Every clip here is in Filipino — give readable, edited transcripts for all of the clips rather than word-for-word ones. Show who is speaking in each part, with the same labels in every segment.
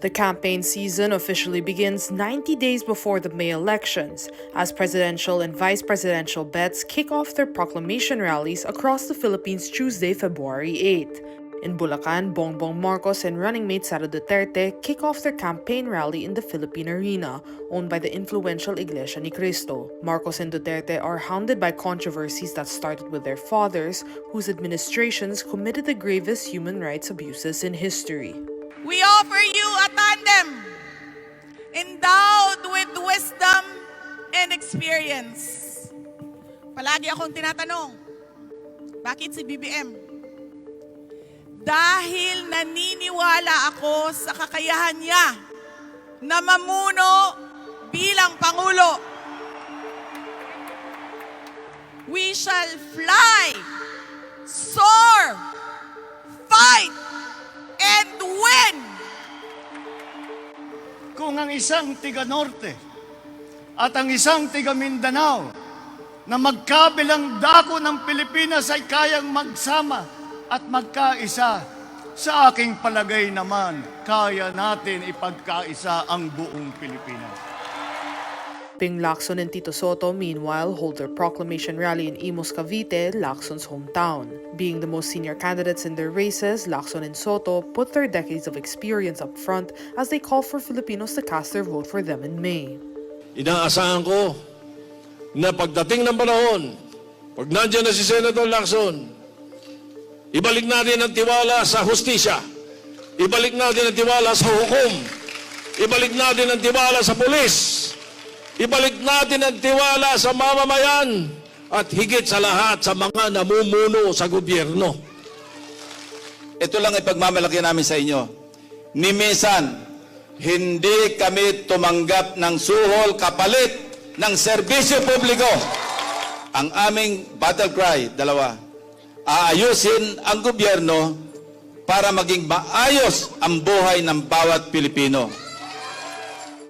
Speaker 1: The campaign season officially begins 90 days before the May elections, as presidential and vice presidential bets kick off their proclamation rallies across the Philippines Tuesday, February 8. In Bulacan, Bongbong Marcos and running mate Sara Duterte kick off their campaign rally in the Philippine Arena, owned by the influential Iglesia ni Cristo. Marcos and Duterte are hounded by controversies that started with their fathers, whose administrations committed the gravest human rights abuses in history.
Speaker 2: We offer you a tandem endowed with wisdom and experience. Palagi akong tinatanong, bakit si BBM? Dahil naniniwala ako sa kakayahan niya na mamuno bilang Pangulo. We shall fly, soar, fight, and win!
Speaker 3: Kung ang isang tiga-Norte at ang isang tiga-Mindanao na magkabilang dako ng Pilipinas ay kayang magsama at magkaisa, sa aking palagay naman, kaya natin ipagkaisa ang buong Pilipinas.
Speaker 1: Ping Lacson and Tito Soto, meanwhile, hold their proclamation rally in Imus, Cavite, Lacson's hometown. Being the most senior candidates in their races, Lacson and Soto put their decades of experience up front as they call for Filipinos to cast their vote for them in May.
Speaker 4: Inaasahan ko na pagdating ng panahon, pag nandiyan na si Senator Lacson, ibalik natin ang tiwala sa hustisya, ibalik natin ang tiwala sa hukom, ibalik natin ang tiwala sa pulis, ibalik natin ang tiwala sa mamamayan at higit sa lahat sa mga namumuno sa gobyerno.
Speaker 5: Ito lang ipagmamalaki namin sa inyo. Ni minsan, hindi kami tumanggap ng suhol kapalit ng serbisyo publiko. Ang aming battle cry, dalawa, aayusin ang gobyerno para maging maayos ang buhay ng bawat Pilipino.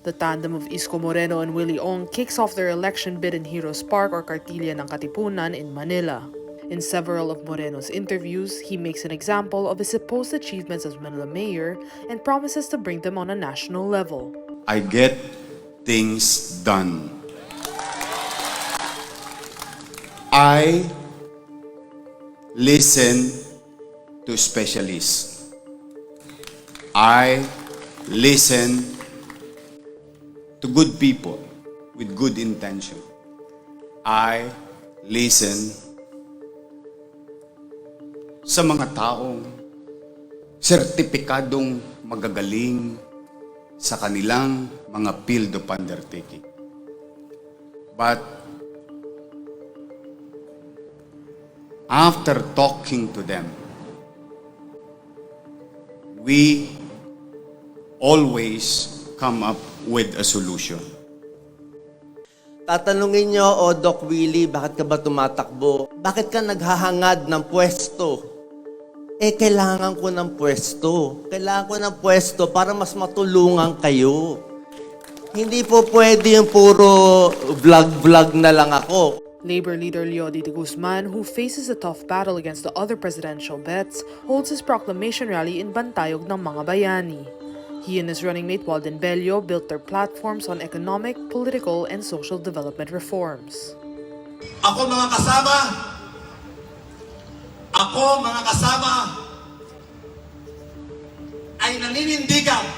Speaker 1: The tandem of Isko Moreno and Willie Ong kicks off their election bid in Heroes Park or Kartilya ng Katipunan in Manila. In several of Moreno's interviews, he makes an example of his supposed achievements as Manila mayor and promises to bring them on a national level.
Speaker 6: I get things done. I listen to specialists. I listen to good people with good intention. I listen sa mga taong sertipikadong magagaling sa kanilang mga field of undertaking. But after talking to them, we always come up with a solution.
Speaker 7: Tatanungin nyo, o Doc Willie, bakit ka ba tumatakbo? Bakit ka naghahangad ng pwesto? Kailangan ko ng pwesto. Kailangan ko ng pwesto para mas matulungan kayo. Hindi po pwede yung puro vlog-vlog na lang ako.
Speaker 1: Labor leader Leody de Guzman, who faces a tough battle against the other presidential bets, holds his proclamation rally in Bantayog ng mga bayani. He and his running mate Walden Bello built their platforms on economic, political, and social development reforms.
Speaker 8: Ako mga kasama ay naninindigan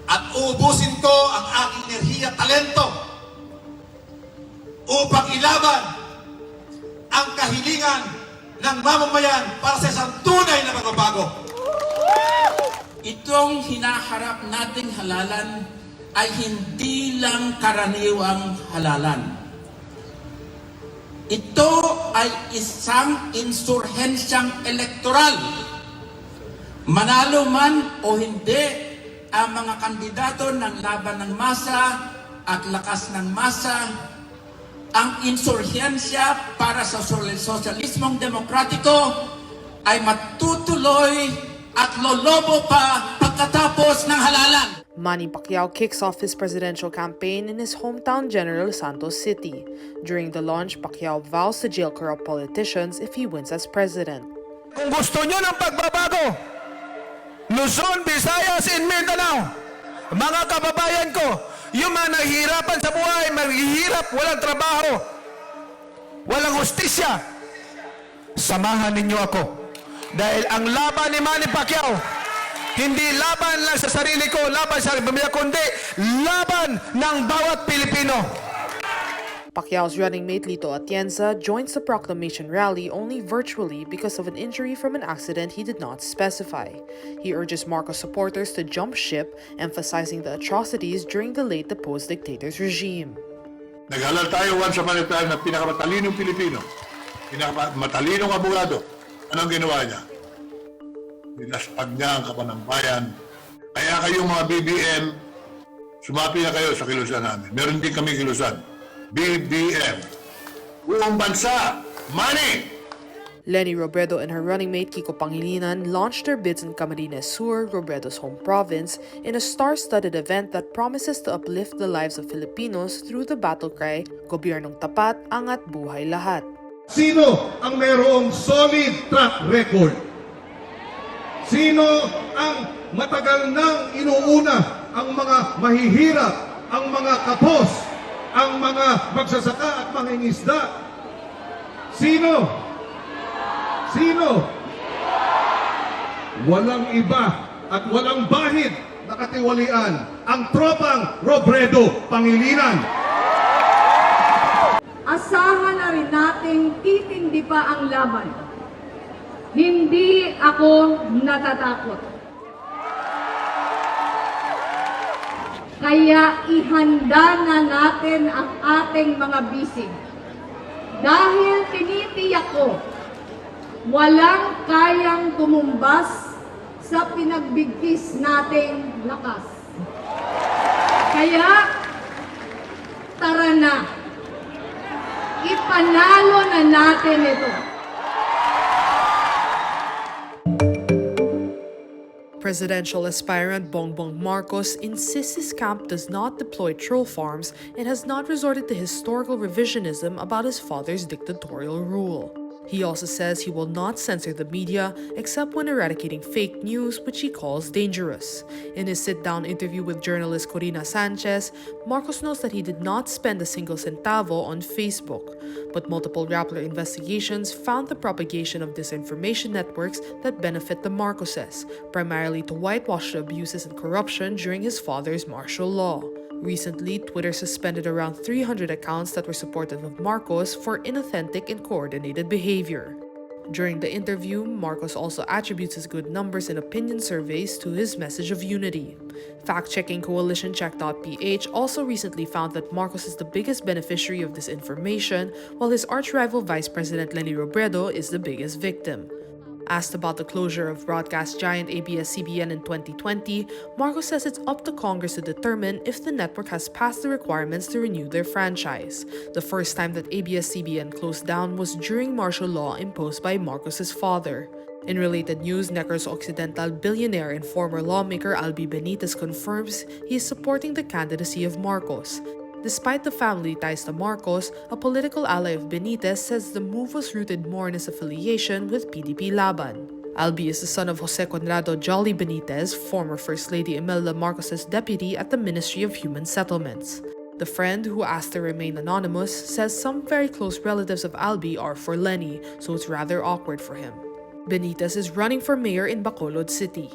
Speaker 8: at uubusin ko ang aking enerhiya at talento upang ilaban ang kahilingan ng mamamayan para sa isang tunay na pagbabago.
Speaker 9: Itong hinaharap nating halalan ay hindi lang karaniwang halalan. Ito ay isang insurhensyang elektoral. Manalo man o hindi ang mga kandidato ng laban ng masa at lakas ng masa, ang insurhensya para sa sosyalismong demokratiko ay matutuloy at lolobo pa pagkatapos ng halalan.
Speaker 1: Manny Pacquiao kicks off his presidential campaign in his hometown General Santos City. During the launch, Pacquiao vows to jail corrupt politicians if he wins as president.
Speaker 10: Kung gusto nyo ng pagbabago, Luzon, Visayas, and Mindanao. Mga kababayan ko, yung mga nahihirapan sa buhay, maghihirap, walang trabaho, walang hustisya, samahan ninyo ako. Dahil ang laban ni Manny Pacquiao, hindi laban lang sa sarili ko, laban sa pamilya, kundi laban ng bawat Pilipino.
Speaker 1: Pacquiao's running mate Lito Atienza joins the proclamation rally only virtually because of an injury from an accident he did not specify. He urges Marcos supporters to jump ship, emphasizing the atrocities during the late deposed dictator's regime.
Speaker 11: Nag-alala tayo once upon a time na pinakamatalinong Pilipino, pinakamatalinong abogado. Anong ginawa niya? Nilaspag niya ang kapanambayan. Kaya kayong mga BBM, sumapi na kayo sa kilusan namin. Meron din kami kilusan. BBM. Buong bansa. Money!
Speaker 1: Leni Robredo and her running mate Kiko Pangilinan launched their bids in Camarines Sur, Robredo's home province, in a star-studded event that promises to uplift the lives of Filipinos through the battle cry, Gobyernong Tapat, Angat Buhay Lahat.
Speaker 12: Sino ang mayroong solid track record? Sino ang matagal nang inuuna ang mga mahihirap, ang mga kapos, ang mga magsasaka at mangingisda? Sino? Sino? Walang iba at walang bahid na katiwalian ang tropang Robredo Pangilinan.
Speaker 13: Asahan na rin nating titindi pa ang laban. Hindi ako natatakot. Kaya ihanda na natin ang ating mga bisig. Dahil tinitiyak ko, walang kayang tumumbas sa pinagbigkis nating lakas. Kaya, tara na. Ipanalo na natin ito.
Speaker 1: Presidential aspirant Bongbong Marcos insists his camp does not deploy troll farms and has not resorted to historical revisionism about his father's dictatorial rule. He also says he will not censor the media except when eradicating fake news, which he calls dangerous. In his sit-down interview with journalist Corina Sanchez, Marcos knows that he did not spend a single centavo on Facebook, but multiple Rappler investigations found the propagation of disinformation networks that benefit the Marcoses, primarily to whitewash the abuses and corruption during his father's martial law. Recently, Twitter suspended around 300 accounts that were supportive of Marcos for inauthentic and coordinated behavior. During the interview, Marcos also attributes his good numbers in opinion surveys to his message of unity. Fact-checking coalitioncheck.ph also recently found that Marcos is the biggest beneficiary of disinformation, while his arch-rival Vice President Leni Robredo is the biggest victim. Asked about the closure of broadcast giant ABS-CBN in 2020, Marcos says it's up to Congress to determine if the network has passed the requirements to renew their franchise. The first time that ABS-CBN closed down was during martial law imposed by Marcos's father. In related news, Negros Occidental billionaire and former lawmaker Albi Benitez confirms he is supporting the candidacy of Marcos. Despite the family ties to Marcos, a political ally of Benitez says the move was rooted more in his affiliation with PDP Laban. Albi is the son of Jose Conrado Jolly Benitez, former First Lady Imelda Marcos's deputy at the Ministry of Human Settlements. The friend, who asked to remain anonymous, says some very close relatives of Albi are for Leni, so it's rather awkward for him. Benitez is running for mayor in Bacolod City.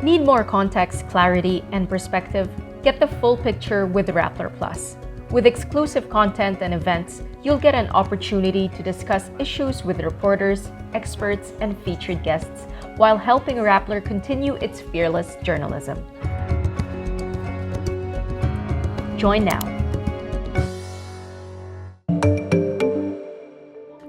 Speaker 14: Need more context, clarity, and perspective? Get the full picture with Rappler Plus. With exclusive content and events, you'll get an opportunity to discuss issues with reporters, experts, and featured guests while helping Rappler continue its fearless journalism. Join now.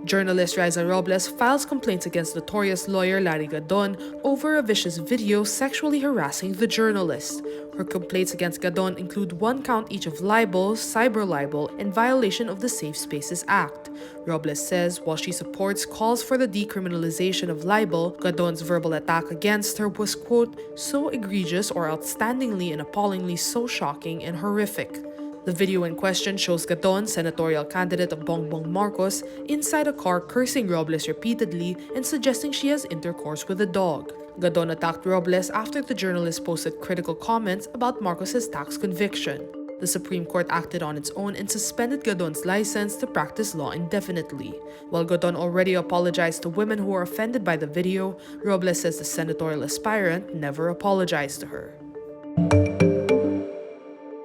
Speaker 1: Journalist Raissa Robles files complaints against notorious lawyer Larry Gadon over a vicious video sexually harassing the journalist. Her complaints against Gadon include 1 count each of libel, cyber libel, and violation of the Safe Spaces Act. Robles says while she supports calls for the decriminalization of libel, Gadon's verbal attack against her was, quote, so egregious or outstandingly and appallingly so shocking and horrific. The video in question shows Gadon, senatorial candidate of Bongbong Marcos, inside a car cursing Robles repeatedly and suggesting she has intercourse with a dog. Gadon attacked Robles after the journalist posted critical comments about Marcos's tax conviction. The Supreme Court acted on its own and suspended Gadon's license to practice law indefinitely. While Gadon already apologized to women who were offended by the video, Robles says the senatorial aspirant never apologized to her.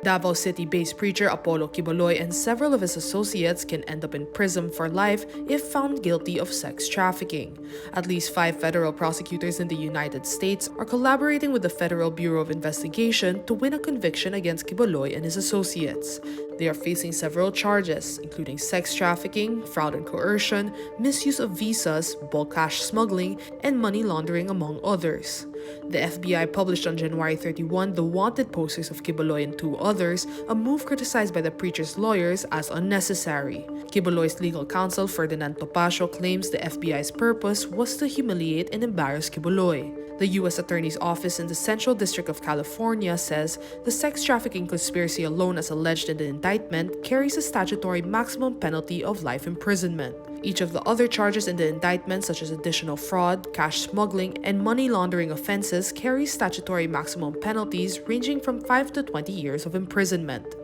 Speaker 1: Davao City-based preacher Apollo Quiboloy and several of his associates can end up in prison for life if found guilty of sex trafficking. At least 5 federal prosecutors in the United States are collaborating with the Federal Bureau of Investigation to win a conviction against Quiboloy and his associates. They are facing several charges, including sex trafficking, fraud and coercion, misuse of visas, bulk cash smuggling, and money laundering, among others. The FBI published on January 31 the wanted posters of Quiboloy and 2 others, a move criticized by the preacher's lawyers as unnecessary. Quiboloy's legal counsel Ferdinand Topacio claims the FBI's purpose was to humiliate and embarrass Quiboloy. The U.S. Attorney's Office in the Central District of California says the sex trafficking conspiracy alone, as alleged in the indictment, carries a statutory maximum penalty of life imprisonment. Each of the other charges in the indictment, such as additional fraud, cash smuggling, and money laundering offenses, carries statutory maximum penalties ranging from 5 to 20 years of imprisonment.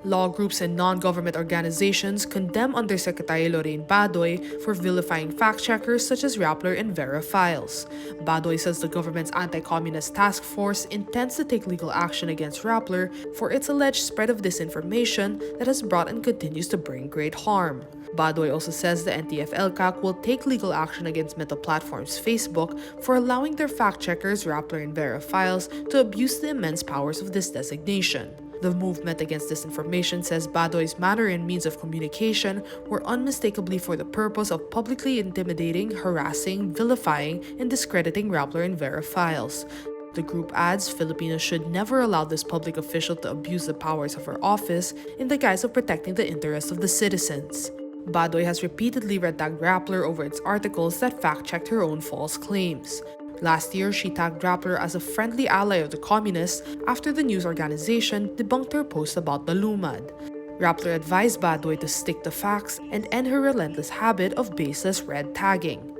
Speaker 1: Law groups and non-government organizations condemn Undersecretary Lorraine Badoy for vilifying fact-checkers such as Rappler and Verifiles. Badoy says the government's anti-communist task force intends to take legal action against Rappler for its alleged spread of disinformation that has brought and continues to bring great harm. Badoy also says the NTF-ELCAC will take legal action against Meta Platform's Facebook for allowing their fact-checkers, Rappler and Verifiles, to abuse the immense powers of this designation. The movement against disinformation says Badoy's manner and means of communication were unmistakably for the purpose of publicly intimidating, harassing, vilifying, and discrediting Rappler and Verifiles. The group adds Filipinos should never allow this public official to abuse the powers of her office in the guise of protecting the interests of the citizens. Badoy has repeatedly red-tagged Rappler over its articles that fact-checked her own false claims. Last year, she tagged Rappler as a friendly ally of the communists after the news organization debunked her post about the Lumad. Rappler advised Badoy to stick to facts and end her relentless habit of baseless red tagging.